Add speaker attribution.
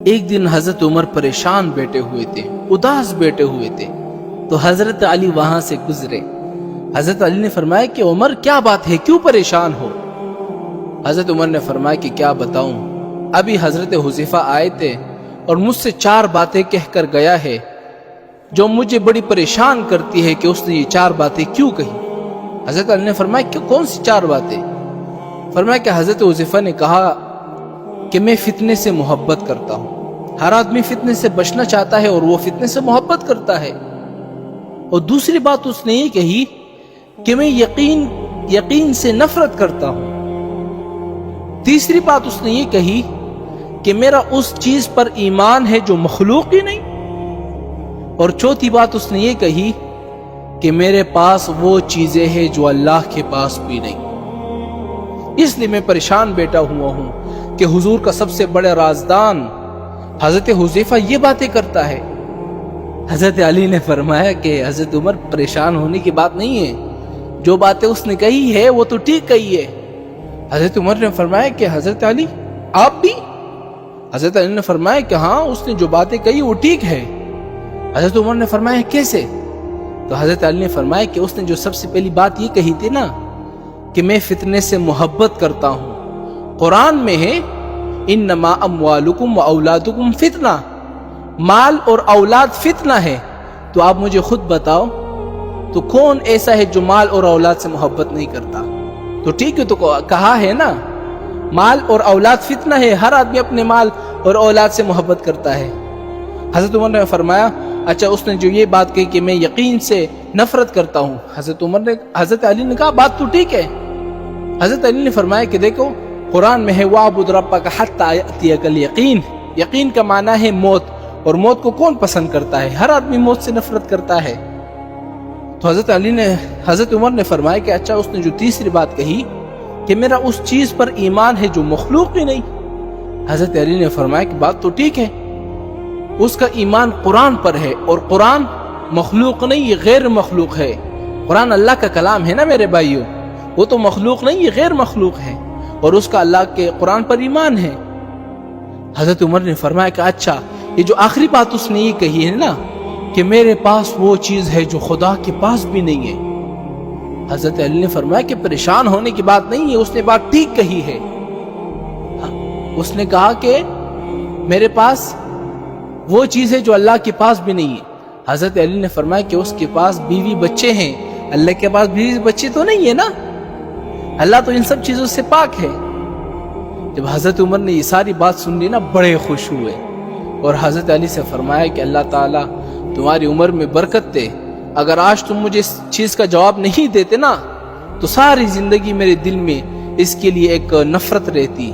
Speaker 1: ایک دن حضرت عمر پریشان بیٹھے ہوئے تھے، اداس بیٹھے ہوئے تھے، تو حضرت علی وہاں سے گزرے۔ حضرت علی نے فرمایا کہ عمر کیا بات ہے، کیوں پریشان ہو؟ حضرت عمر نے فرمایا کہ کیا بتاؤں، ابھی حضرت حذیفہ آئے تھے اور مجھ سے 4 باتیں کہہ کر گیا ہے جو مجھے بڑی پریشان کرتی ہے کہ اس نے یہ 4 باتیں کیوں کہی۔ حضرت علی نے فرمایا کہ کون سی 4 باتیں؟ فرمایا کہ حضرت حذیفہ نے کہا کہ میں فتنے سے محبت کرتا ہوں، ہر آدمی فتنے سے بچنا چاہتا ہے اور وہ فتنے سے محبت کرتا ہے۔ اور دوسری بات اس نے یہ کہی کہ میں یقین سے نفرت کرتا ہوں۔ تیسری بات اس نے یہ کہی کہ میرا اس چیز پر ایمان ہے جو مخلوق ہی نہیں۔ اور چوتھی بات اس نے یہ کہی کہ میرے پاس وہ چیزیں ہیں جو اللہ کے پاس بھی نہیں۔ اس لیے میں پریشان بیٹھا ہوا ہوں کہ حضور کا سب سے بڑا رازدان حضرت حذیفہ یہ باتیں کرتا ہے۔ حضرت علی نے فرمایا کہ حضرت عمر پریشان ہونے کی بات نہیں ہے، جو باتیں اس نے کہی ہے وہ تو ٹھیک کہی ہے۔ حضرت عمر نے فرمایا کہ حضرت علی آپ بھی؟ حضرت علی نے فرمایا کہ ہاں، اس نے جو باتیں کہی وہ ٹھیک ہے۔ حضرت عمر نے فرمایا کیسے؟ تو حضرت علی نے فرمایا کہ اس نے جو سب سے پہلی بات یہ کہی تھی نا کہ میں فتنے سے محبت کرتا ہوں، قرآن میں ہے انما اموالکم و اولادکم فتنہ، مال اور اولاد فتنہ ہے۔ تو آپ مجھے خود بتاؤ تو کون ایسا ہے جو مال اور اولاد سے محبت نہیں کرتا؟ تو ٹھیک ہے، تو کہا ہے نا مال اور اولاد فتنہ ہے، ہر آدمی اپنے مال اور اولاد سے محبت کرتا ہے۔ حضرت عمر نے فرمایا اچھا، اس نے جو یہ بات کہی کہ میں یقین سے نفرت کرتا ہوں، حضرت علی نے کہا بات تو ٹھیک ہے۔ حضرت علی نے فرمایا کہ دیکھو قرآن میں ہے وَاعْبُدْ رَبَّكَ حَتَّىٰ يَأْتِيَكَ الْيَقِينُ، یقین کا معنی ہے موت، اور موت کو کون پسند کرتا ہے؟ ہر آدمی موت سے نفرت کرتا ہے۔ تو حضرت عمر نے فرمایا کہ اچھا، اس نے جو تیسری بات کہی کہ میرا اس چیز پر ایمان ہے جو مخلوق ہی نہیں۔ حضرت علی نے فرمایا کہ بات تو ٹھیک ہے، اس کا ایمان قرآن پر ہے، اور قرآن مخلوق نہیں، یہ غیر مخلوق ہے۔ قرآن اللہ کا کلام ہے نا میرے بھائیوں، وہ تو مخلوق نہیں، یہ غیر مخلوق ہے، اور اس کا اللہ کے قرآن پر ایمان ہے۔ حضرت عمر نے فرمایا کہ اچھا، یہ جو آخری بات اس نے یہ کہی ہے نا کہ میرے پاس وہ چیز ہے جو خدا کے پاس بھی نہیں ہے۔ حضرت علی نے فرمایا کہ پریشان ہونے کی بات نہیں ہے، اس نے بات ٹھیک کہی ہے۔ اس نے کہا کہ میرے پاس وہ چیز ہے جو اللہ کے پاس بھی نہیں ہے۔ حضرت علی نے فرمایا کہ اس کے پاس بیوی بچے ہیں، اللہ کے پاس بیوی بچے تو نہیں ہے نا، اللہ تو ان سب چیزوں سے پاک ہے۔ جب حضرت عمر نے یہ ساری بات سن لی نا، بڑے خوش ہوئے، اور حضرت علی سے فرمایا کہ اللہ تعالیٰ تمہاری عمر میں برکت دے، اگر آج تم مجھے اس چیز کا جواب نہیں دیتے نا تو ساری زندگی میرے دل میں اس کے لیے ایک نفرت رہتی۔